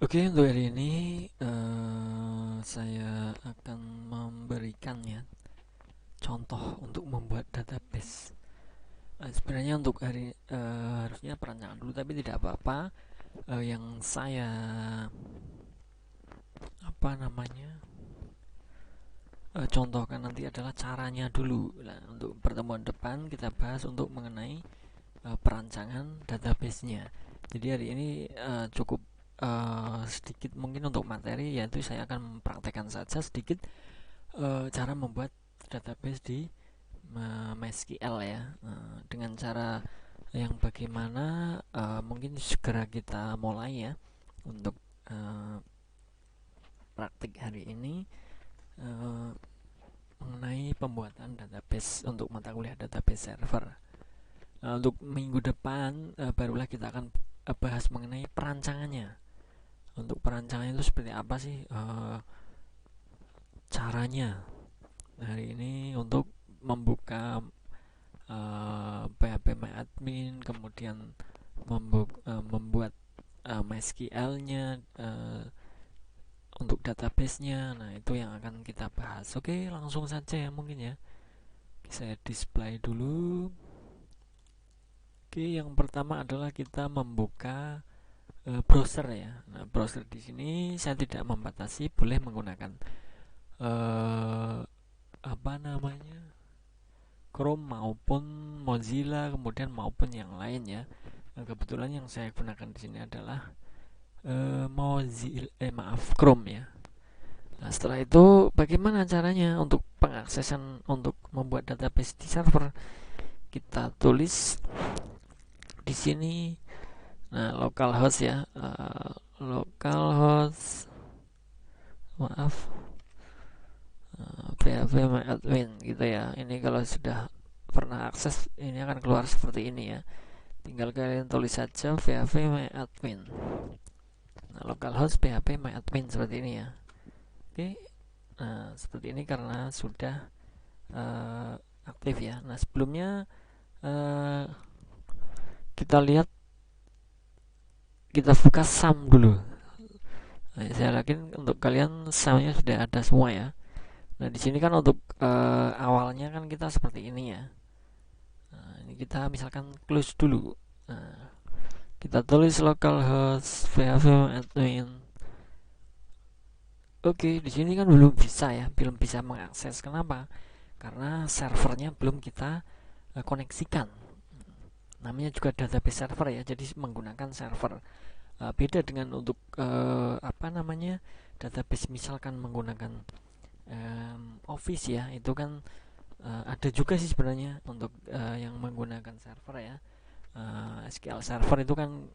Oke, untuk hari ini saya akan memberikan ya contoh untuk membuat database. Sebenarnya untuk hari harusnya perancangan dulu, tapi tidak apa-apa. Yang saya apa namanya contohkan nanti adalah caranya dulu. Nah, untuk pertemuan depan kita bahas untuk mengenai perancangan database-nya. Jadi hari ini cukup sedikit mungkin untuk materi, yaitu saya akan mempraktekkan saja sedikit cara membuat database di MySQL ya, dengan cara yang bagaimana. Mungkin segera kita mulai ya untuk uh, praktik hari ini uh, mengenai pembuatan database untuk mata kuliah database server. Untuk minggu depan barulah kita akan bahas mengenai perancangannya. Untuk perancangan itu seperti apa sih caranya hari ini untuk membuka PHP MyAdmin, kemudian membuat MySQL-nya untuk database-nya. Nah, itu yang akan kita bahas. Oke, langsung saja ya mungkin ya. Saya display dulu. Oke, yang pertama adalah kita membuka browser ya. Nah, browser di sini saya tidak membatasi, boleh menggunakan apa namanya Chrome maupun Mozilla, kemudian maupun yang lain ya. Nah, kebetulan yang saya gunakan di sini adalah Mozilla, Chrome ya. Nah, setelah itu bagaimana caranya untuk pengaksesan untuk membuat database di server? Kita tulis di sini. Nah, localhost ya, localhost, maaf, phpMyAdmin gitu ya. Ini kalau sudah pernah akses ini akan keluar seperti ini ya. Tinggal kalian tulis saja phpMyAdmin. Nah, localhost phpMyAdmin seperti ini ya. Oke. Nah, seperti ini karena sudah uh, aktif ya. Nah, sebelumnya uh, kita lihat, kita buka SAM dulu. Nah, saya yakin untuk kalian SAM-nya sudah ada semua ya. Nah, di sini kan untuk awalnya kan kita seperti ini ya. Nah, ini kita misalkan close dulu. Nah, kita tulis localhost phpMyAdmin. Oke, di sini kan belum bisa ya, belum bisa mengakses. Kenapa? Karena servernya belum kita koneksikan. Namanya juga database server ya, jadi menggunakan server. Beda dengan untuk apa namanya database, misalkan menggunakan Office ya, itu kan ada juga sih sebenarnya untuk yang menggunakan server ya. SQL server itu kan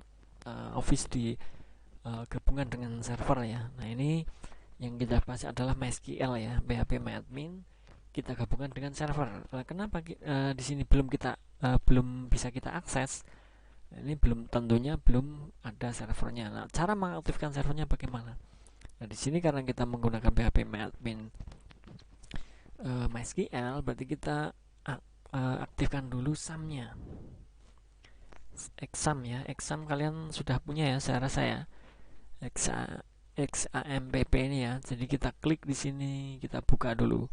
Office di gabungan dengan server ya. Nah, ini yang kita bahas adalah MySQL ya, phpMyAdmin kita gabungkan dengan server. Nah, kenapa di sini belum bisa kita akses? Ini belum, tentunya belum ada servernya. Nah, cara mengaktifkan servernya bagaimana? Nah, di sini karena kita menggunakan phpMyAdmin MySQL, berarti kita aktifkan dulu SAM-nya. Exam ya, exam kalian sudah punya ya, saya rasa ya. XAMPP ini ya. Jadi kita klik di sini, kita buka dulu.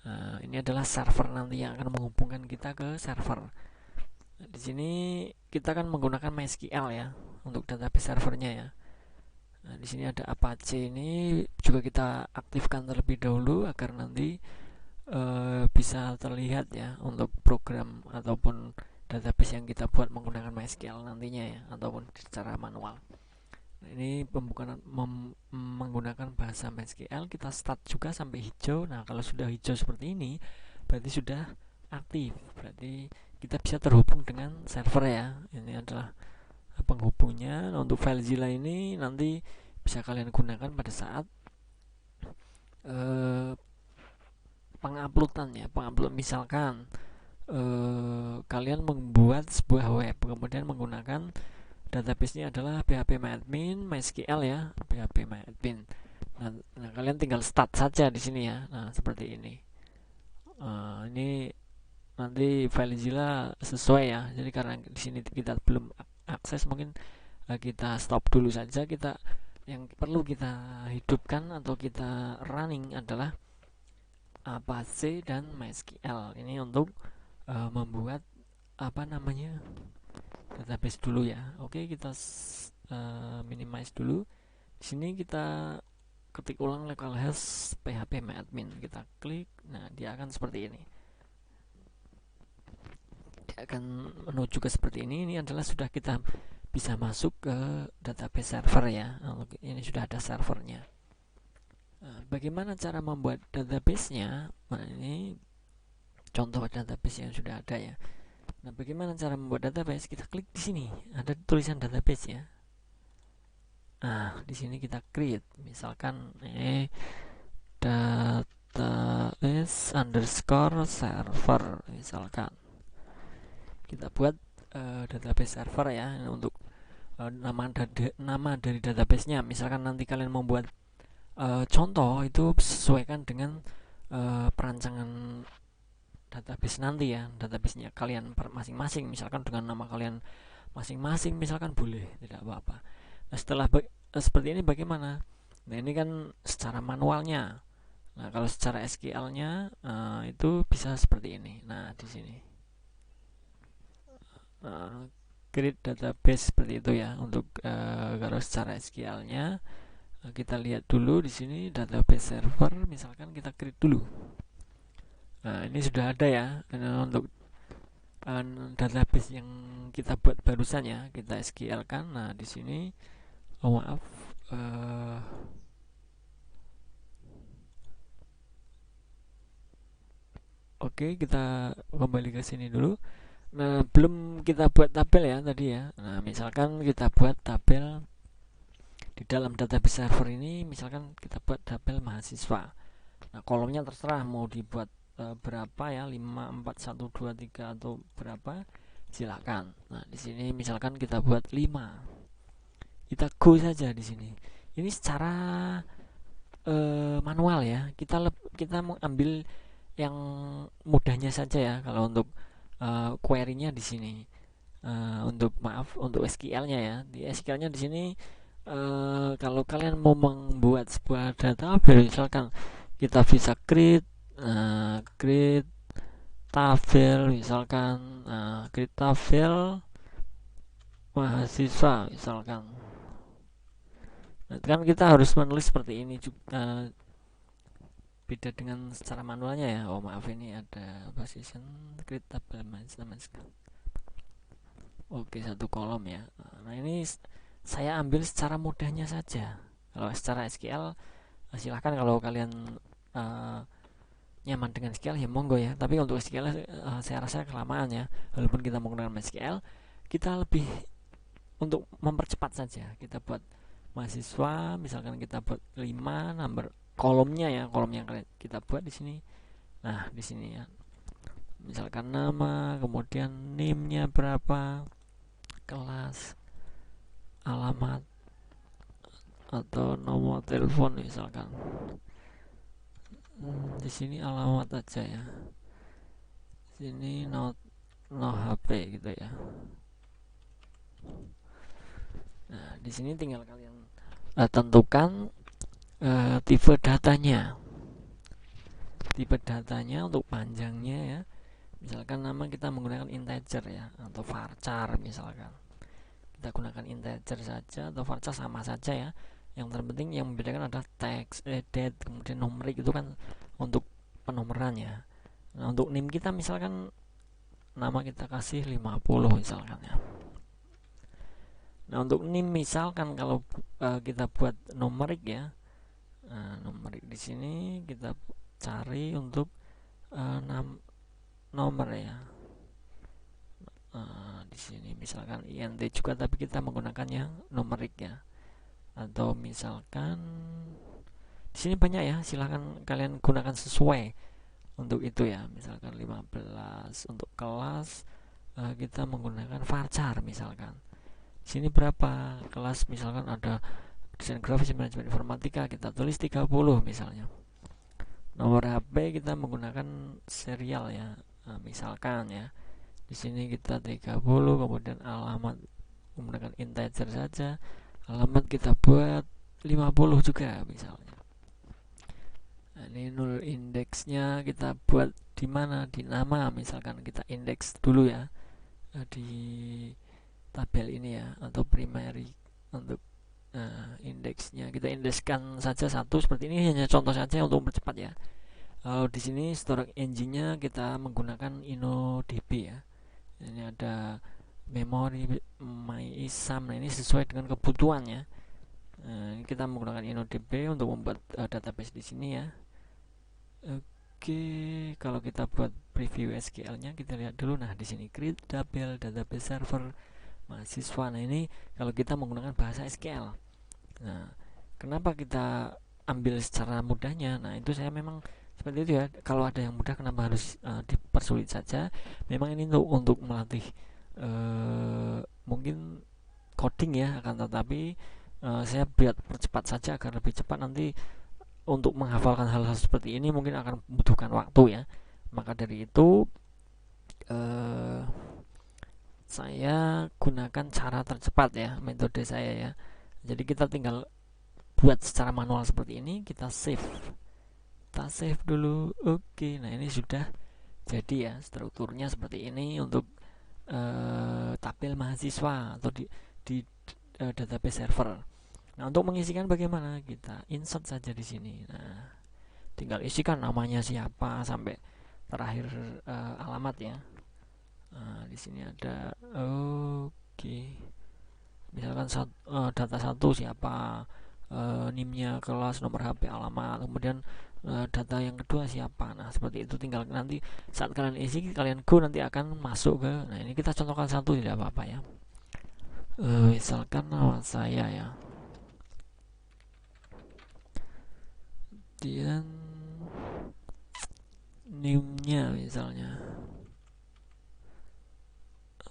Nah, ini adalah server nanti yang akan menghubungkan kita ke server. Nah, di sini kita akan menggunakan MySQL ya untuk database servernya ya. Nah, di sini ada Apache, ini juga kita aktifkan terlebih dahulu agar nanti bisa terlihat ya untuk program ataupun database yang kita buat menggunakan MySQL nantinya ya, ataupun secara manual. Nah, ini pembukaan menggunakan bahasa MySQL, kita start juga sampai hijau. Nah, kalau sudah hijau seperti ini berarti sudah aktif, berarti kita bisa terhubung dengan server ya. Ini adalah penghubungnya. Untuk FileZilla ini nanti bisa kalian gunakan pada saat penguploadan ya, pengupload misalkan kalian membuat sebuah web, kemudian menggunakan database-nya adalah phpMyAdmin, MySQL ya, phpMyAdmin. Nah, kalian tinggal start saja di sini ya. Nah, seperti ini. Ini nanti FileZilla sesuai ya. Jadi karena di sini kita belum akses, mungkin kita stop dulu saja. Kita yang perlu kita hidupkan atau kita running adalah Apache dan MySQL. Ini untuk membuat apa namanya database dulu ya. Oke, kita minimize dulu. Di sini kita ketik ulang localhost phpMyAdmin, kita klik. Nah, dia akan seperti ini. Dia akan menuju ke seperti ini. Ini adalah sudah kita bisa masuk ke database server ya. Ini sudah ada servernya. Bagaimana cara membuat database-nya? Nah, ini contoh database yang sudah ada ya. Nah, bagaimana cara membuat database? Kita klik di sini, ada tulisan database ya. Nah, di sini kita create, misalkan database underscore server, misalkan kita buat database server ya untuk nama dari database-nya. Misalkan nanti kalian membuat contoh, itu sesuaikan dengan perancangan database nanti ya, database-nya kalian masing-masing, misalkan dengan nama kalian masing-masing, misalkan boleh, tidak apa-apa. Nah, setelah seperti ini bagaimana? Nah, ini kan secara manualnya. Nah, kalau secara SQL-nya itu bisa seperti ini. Nah, di sini create database seperti itu ya. Untuk kalau secara SQL-nya kita lihat dulu di sini database server, misalkan kita create dulu. Nah, ini sudah ada ya untuk database yang kita buat barusan ya, kita SQL kan. Nah, di sini maaf, oke, kita kembali ke sini dulu. Nah, belum kita buat tabel ya tadi ya. Nah, misalkan kita buat tabel di dalam database server ini, misalkan kita buat tabel mahasiswa. Nah, kolomnya terserah mau dibuat berapa ya, 5, 4, 1, 2, 3 atau berapa, silakan. Nah, di sini misalkan kita buat 5. Kita go saja di sini. Ini secara manual ya. Kita mau ambil yang mudahnya saja ya kalau untuk query-nya di sini. Untuk SQL-nya ya. Di SQL-nya di sini kalau kalian mau membuat sebuah database, misalkan kita bisa create tabel, misalkan create tabel mahasiswa misalkan. Nah, kan kita harus menulis seperti ini juga, beda dengan secara manualnya ya. Oh maaf, ini ada position create tabel mahasiswa. Oke, satu kolom ya. Nah, ini saya ambil secara mudahnya saja. Kalau secara SQL silahkan, kalau kalian nyaman dengan SQL ya monggo ya. Tapi untuk SQL saya rasa kelamaan ya. Walaupun kita menggunakan SQL, kita lebih untuk mempercepat saja. Kita buat mahasiswa, misalkan kita buat 5 number kolomnya ya, kolom yang kita buat di sini. Nah, di sini ya. Misalkan nama, kemudian NIM-nya berapa, kelas, alamat, atau nomor telepon misalkan. Di sini alamat aja ya. Sini no HP gitu ya. Nah, di sini tinggal kalian tentukan tipe datanya. Tipe datanya untuk panjangnya ya. Misalkan nama kita menggunakan integer ya, atau varchar misalkan. Kita gunakan integer saja atau varchar, sama saja ya. Yang terpenting yang membedakan adalah text, date, kemudian numerik, itu kan untuk penomorannya. Nah, untuk NIM kita misalkan nama kita kasih 50 misalkan ya. Nah, untuk NIM misalkan kalau kita buat numerik ya. Numerik di sini kita cari untuk nomor ya. Di sini misalkan INT juga, tapi kita menggunakannya numerik ya. Atau misalkan di sini banyak ya, silahkan kalian gunakan sesuai untuk itu ya. Misalkan 15 untuk kelas, kita menggunakan varchar misalkan. Di sini berapa kelas, misalkan ada desain grafis, manajemen informatika, kita tulis 30 misalnya. Nomor HP kita menggunakan serial ya, misalkan ya. Di sini kita 30, kemudian alamat menggunakan integer saja. Alamat kita buat 50 juga misalnya. Nah, ini null indeksnya kita buat di mana, di nama, misalkan kita indeks dulu ya, di tabel ini ya, atau primary. Untuk indeksnya kita indekskan saja satu seperti ini, hanya contoh saja untuk mempercepat ya. Kalau di sini storage engine-nya kita menggunakan InnoDB ya. Ini ada memori MyISAM. Nah, ini sesuai dengan kebutuhannya. Ini kita menggunakan InnoDB untuk membuat database di sini ya. Oke, kalau kita buat preview SQL-nya, kita lihat dulu. Nah, di sini create tabel database server mahasiswa. Nah, ini kalau kita menggunakan bahasa SQL. Nah, kenapa kita ambil secara mudahnya? Nah, itu saya memang seperti itu ya. Kalau ada yang mudah, kenapa harus dipersulit saja? Memang ini untuk melatih mungkin coding ya, akan tetapi saya buat percepat saja agar lebih cepat. Nanti untuk menghafalkan hal-hal seperti ini mungkin akan membutuhkan waktu ya. Maka dari itu saya gunakan cara tercepat ya, metode saya ya. Jadi kita tinggal buat secara manual seperti ini, kita save dulu. Oke, nah ini sudah jadi ya, strukturnya seperti ini untuk tabel mahasiswa atau di database server. Nah, untuk mengisikan bagaimana? Kita insert saja di sini. Nah, tinggal isikan namanya siapa sampai terakhir alamat ya. Nah, di sini ada oke. Misalkan data 1 siapa, NIM-nya, kelas, nomor HP, alamat, kemudian data yang kedua siapa. Nah, seperti itu. Tinggal nanti saat kalian isi, kalian go, nanti akan masuk ke. Nah, ini kita contohkan satu, tidak apa-apa ya. Misalkan nama saya ya, kemudian NIM-nya misalnya,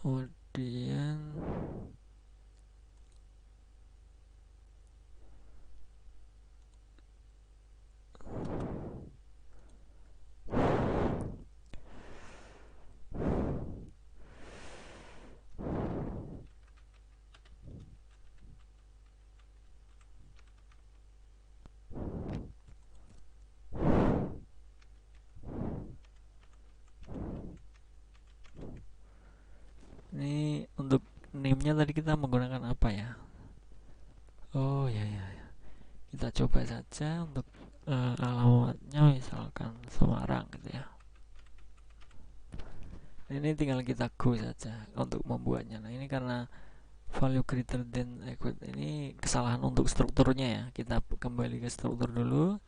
kemudian ini untuk name-nya tadi kita menggunakan apa ya? Oh ya ya, ya. Kita coba saja untuk alamatnya misalkan Semarang gitu ya. Ini tinggal kita go saja untuk membuatnya. Nah, ini karena value greater than equal, ini kesalahan untuk strukturnya ya. Kita kembali ke struktur dulu.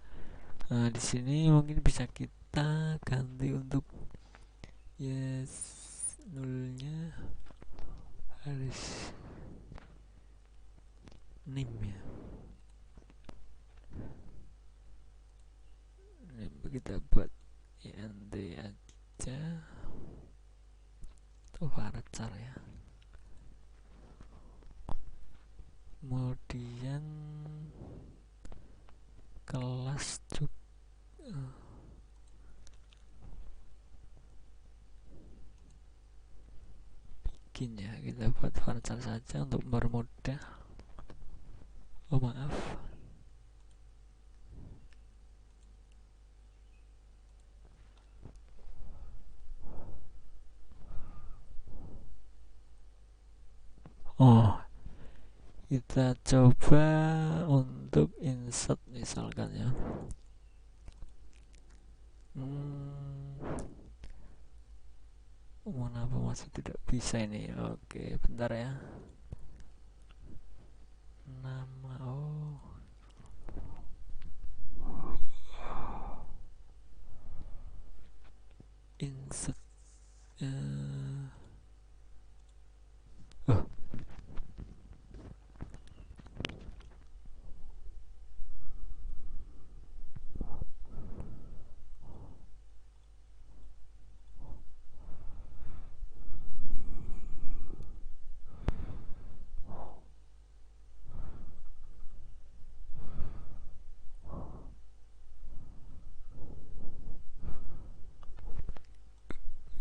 Nah, di sini mungkin bisa kita ganti untuk yes, nulnya harus name ya. Ini kita buat int aja atau varchar ya. Kemudian kelas juga bikin ya, kita buat varchar saja untuk mempermudah. Oh maaf, oh kita coba untuk insert misalkan ya. Kenapa masih tidak bisa ini? Oke, bentar ya. Nama insert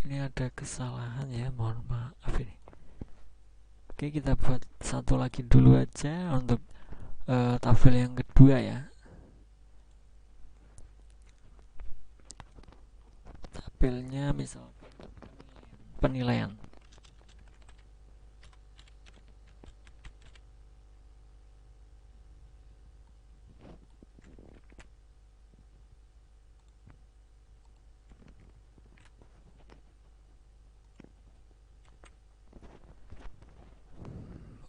ini ada kesalahan ya, mohon maaf ini. Oke, kita buat satu lagi dulu aja untuk tabel yang kedua ya. Tabelnya misal penilaian.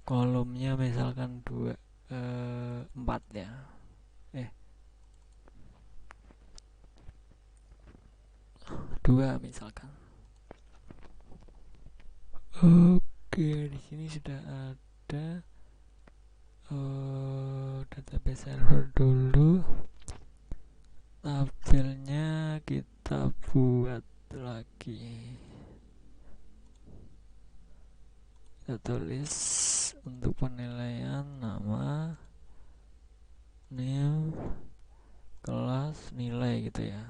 Kolomnya misalkan 4 ya. 2 misalkan. Oke, di sini sudah ada database server dulu. Tabelnya kita buat lagi. Kita tulis untuk penilaian nama, name, kelas, nilai gitu ya.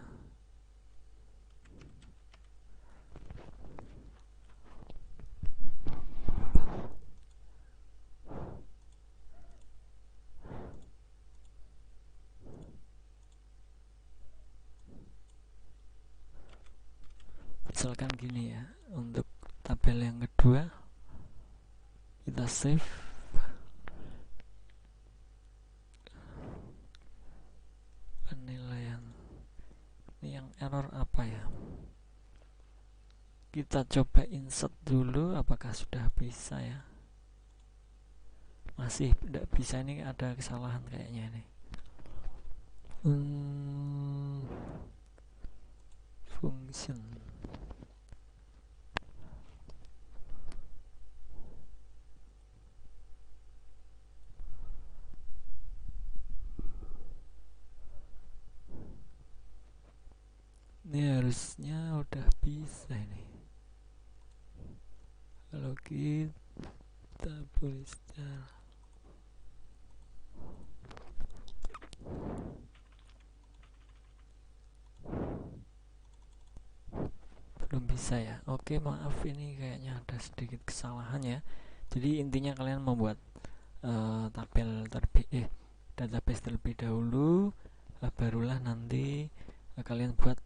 Misalkan gini ya, untuk tabel yang kedua kita save. Penilaian ini yang error apa ya, kita coba insert dulu apakah sudah bisa ya. Masih tidak bisa, ini ada kesalahan kayaknya nih. Function ini harusnya udah bisa ini. Kalau kita tulis belum bisa ya. Oke, maaf, ini kayaknya ada sedikit kesalahan ya. Jadi intinya kalian membuat tabel database terlebih dahulu, barulah nanti kalian buat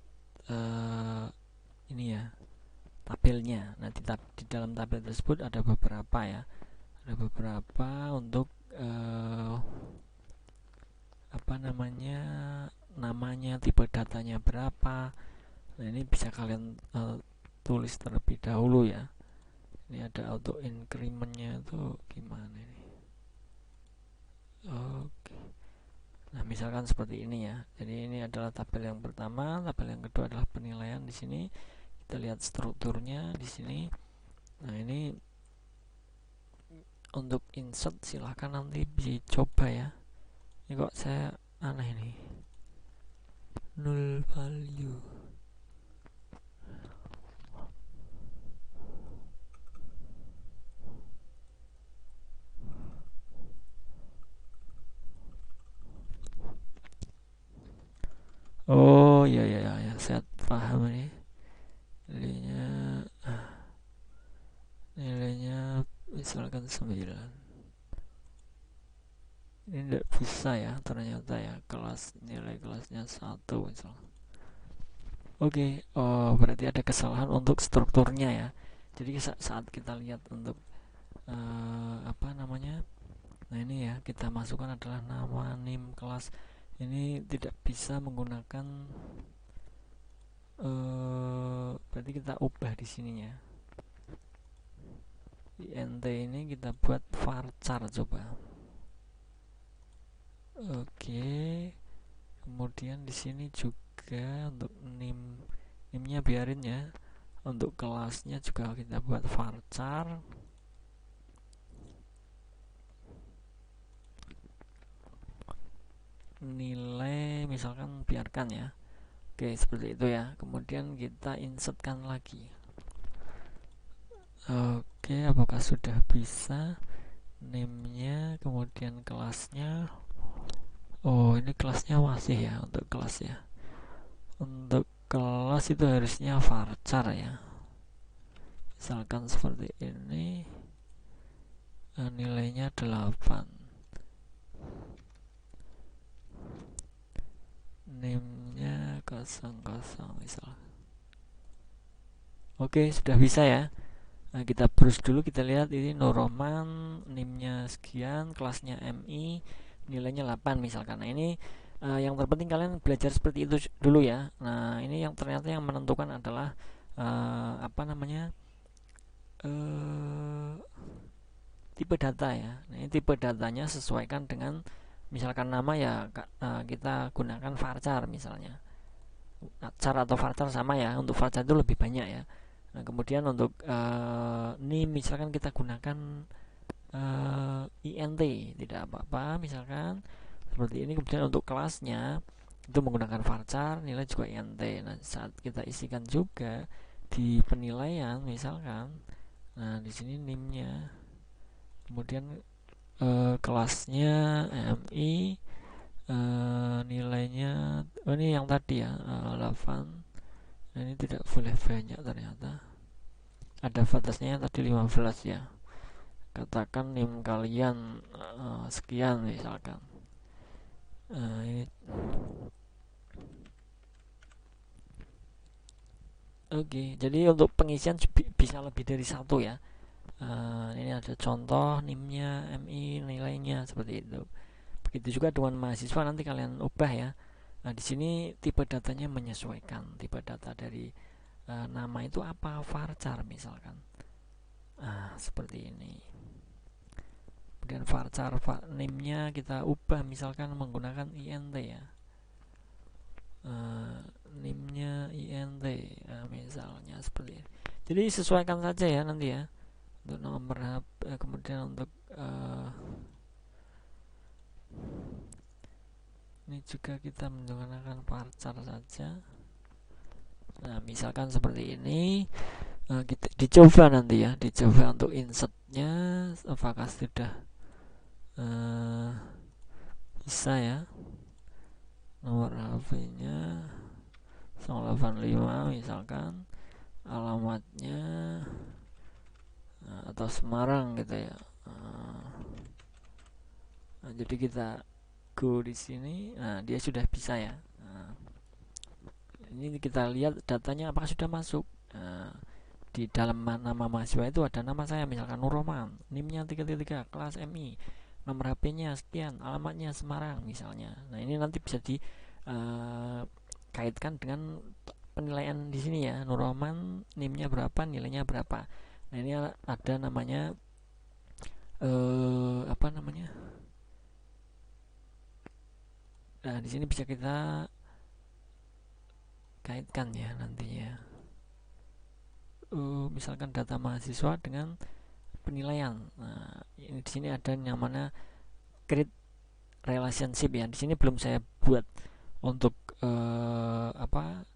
ini ya, tabelnya. Nah, di dalam tabel tersebut ada beberapa ya, ada beberapa untuk namanya, tipe datanya berapa. Nah, ini bisa kalian tulis terlebih dahulu ya. Ini ada auto incrementnya itu gimana ini. Oke. Nah, misalkan seperti ini ya. Jadi ini adalah tabel yang pertama, tabel yang kedua adalah penilaian. Di sini kita lihat strukturnya di sini. Nah, ini untuk insert silahkan nanti bisa coba ya. Ini kok saya aneh nih, null value. Oh ya, saya paham nih. Nilainya misalkan 9. Ini tidak bisa ya ternyata ya, nilai kelasnya 1 misal. Oke, berarti ada kesalahan untuk strukturnya ya. Jadi saat kita lihat untuk nah ini ya, kita masukkan adalah nama, name, kelas. Ini tidak bisa menggunakan berarti kita ubah di sininya. Int ini kita buat varchar coba. Oke. Kemudian di sini juga untuk name-nya biarin ya. Untuk kelasnya juga kita buat varchar. Nilai misalkan biarkan ya. Oke, seperti itu ya. Kemudian kita insertkan lagi. Oke, apakah sudah bisa? Name-nya, kemudian kelasnya. Oh, ini kelasnya masih ya, untuk kelas ya. Untuk kelas itu harusnya varchar ya. Misalkan seperti ini. Nilainya 8. NIM-nya 00 misal. Oke, sudah bisa ya. Nah, kita browse dulu, kita lihat ini Nurroman, NIM-nya sekian, kelasnya MI, nilainya 8 misalkan. Nah, ini yang terpenting kalian belajar seperti itu dulu ya. Nah, ini yang ternyata yang menentukan adalah apa namanya? Tipe data ya. Nah, ini tipe datanya sesuaikan dengan misalkan nama ya kita gunakan varchar misalnya. Char atau varchar sama ya. Untuk varchar itu lebih banyak ya. Nah, kemudian untuk NIM misalkan kita gunakan INT tidak apa-apa misalkan seperti ini. Kemudian untuk kelasnya itu menggunakan varchar, nilai juga INT. Nah, saat kita isikan juga di penilaian misalkan, nah di sini NIM-nya, kemudian kelasnya MI, nilainya ini yang tadi ya 8. Nah, ini tidak boleh banyak ternyata, ada batasnya yang tadi 15 ya. Katakan NIM kalian sekian misalkan. Ini oke, jadi untuk pengisian bisa lebih dari satu ya. Ini ada contoh NIM-nya, MI, nilainya seperti itu. Begitu juga dengan mahasiswa, nanti kalian ubah ya. Nah, di sini tipe datanya menyesuaikan. Tipe data dari nama itu apa? Varchar misalkan. Seperti ini. Kemudian varchar NIM-nya kita ubah misalkan menggunakan INT ya. NIM-nya INT misalnya seperti ini. Jadi sesuaikan saja ya nanti ya. Untuk nomor HP, kemudian untuk ini juga kita menggunakan varchar saja. Nah, misalkan seperti ini, kita dicoba nanti ya, dicoba untuk insertnya apakah sudah bisa ya. Nomor HP-nya 085 misalkan, alamatnya atau Semarang gitu ya. Nah, jadi kita go di sini, nah dia sudah bisa ya. Nah, ini kita lihat datanya apakah sudah masuk. Nah, di dalam nama mahasiswa itu ada nama saya misalkan Nurroman, NIM-nya 33, kelas MI, nomor HP-nya sekian, alamatnya Semarang misalnya. Nah, ini nanti bisa di kaitkan dengan penilaian di sini ya. Nurroman, NIM-nya berapa, nilainya berapa. Nah, ini ada namanya apa namanya? Nah, di sini bisa kita kaitkan ya nantinya. Misalkan data mahasiswa dengan penilaian. Nah, ini di sini ada yang namanya create relationship ya. Di sini belum saya buat untuk apa?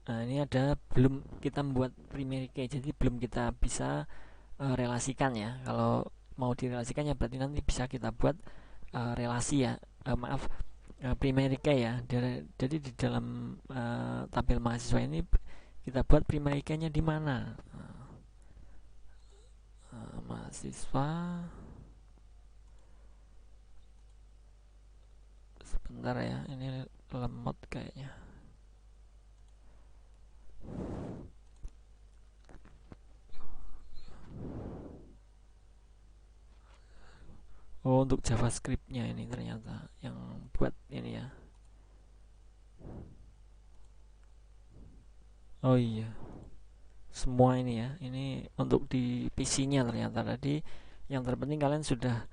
Nah, ini ada belum kita membuat primary key, jadi belum kita bisa relasikan ya. Kalau mau direlasikan ya berarti nanti bisa kita buat relasi ya. Maaf, primary key ya. Jadi di dalam tabel mahasiswa ini kita buat primary key-nya di mana. Mahasiswa, sebentar ya, ini lemot kayaknya. Oh, untuk JavaScript-nya ini ternyata yang buat ini ya. Oh iya, semua ini ya, ini untuk di PC-nya ternyata. Tadi yang terpenting kalian sudah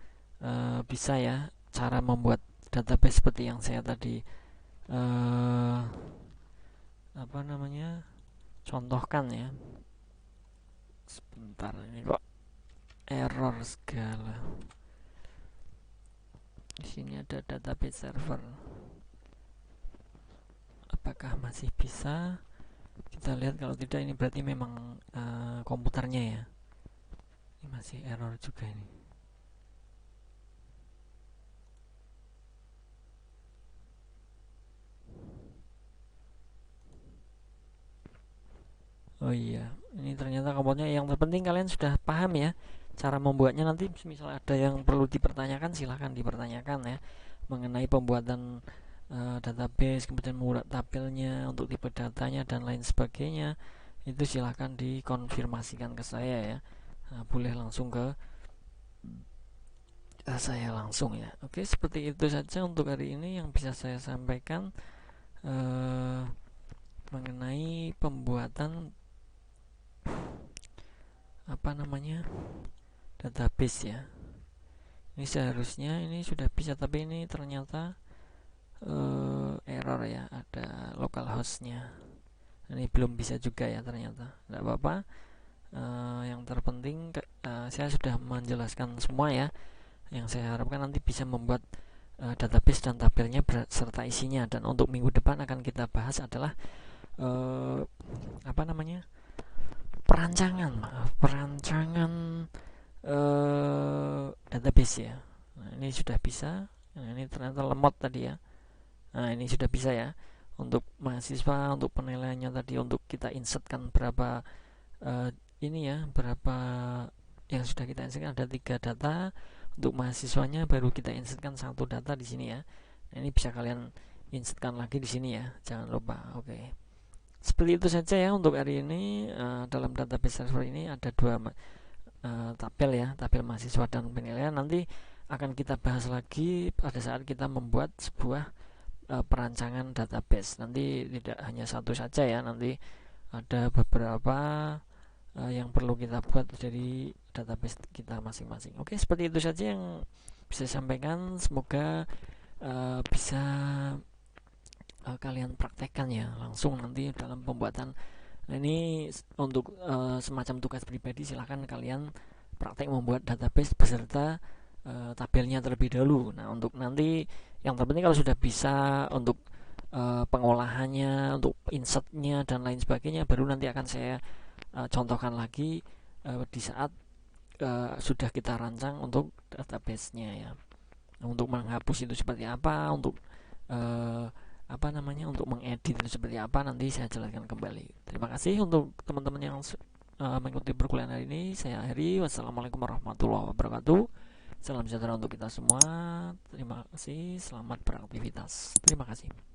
bisa ya cara membuat database seperti yang saya tadi apa namanya contohkan ya. Sebentar, ini kok error segala. Di sini ada database server. Apakah masih bisa? Kita lihat, kalau tidak ini berarti memang komputernya ya. Ini masih error juga ini. Oh iya, ini ternyata komponennya. Yang terpenting kalian sudah paham ya cara membuatnya. Nanti misal ada yang perlu dipertanyakan silahkan dipertanyakan ya. mengenai pembuatan database, kemudian membuat tabelnya untuk tipe datanya dan lain sebagainya, itu silahkan dikonfirmasikan ke saya ya. Boleh langsung ke saya langsung ya. Oke, seperti itu saja untuk hari ini yang bisa saya sampaikan mengenai pembuatan database ya. Ini seharusnya ini sudah bisa, tapi ini ternyata error ya, ada localhost-nya. Ini belum bisa juga ya ternyata. Tidak apa-apa. Yang terpenting saya sudah menjelaskan semua ya. Yang saya harapkan nanti bisa membuat database dan tabelnya serta isinya. Dan untuk minggu depan akan kita bahas adalah perancangan database ya. Nah, ini sudah bisa. Nah, ini ternyata lemot tadi ya. Nah, ini sudah bisa ya. Untuk mahasiswa, untuk penilaiannya tadi, untuk kita insertkan berapa berapa yang sudah kita insertkan, ada 3 data. Untuk mahasiswanya baru kita insertkan 1 data di sini ya. Nah, ini bisa kalian insertkan lagi di sini ya. Jangan lupa. Oke. Seperti itu saja ya untuk hari ini. Dalam database server ini ada 2 tabel ya, tabel mahasiswa dan penilaian. Nanti akan kita bahas lagi pada saat kita membuat sebuah perancangan database. Nanti tidak hanya satu saja ya, nanti ada beberapa yang perlu kita buat dari database kita masing-masing. Oke, seperti itu saja yang bisa saya sampaikan. Semoga bisa kalian praktekkan ya langsung nanti dalam pembuatan. Nah, ini untuk semacam tugas pribadi, silahkan kalian praktek membuat database beserta tabelnya terlebih dahulu. Nah, untuk nanti yang terpenting kalau sudah bisa untuk pengolahannya, untuk insertnya dan lain sebagainya, baru nanti akan saya contohkan lagi di saat sudah kita rancang untuk database-nya ya. Untuk menghapus itu seperti apa, untuk untuk mengedit itu seperti apa, nanti saya jelaskan kembali. Terima kasih untuk teman-teman yang mengikuti perkuliahan hari ini. Saya akhiri. Wassalamualaikum warahmatullahi wabarakatuh. Salam sejahtera untuk kita semua. Terima kasih. Selamat beraktivitas. Terima kasih.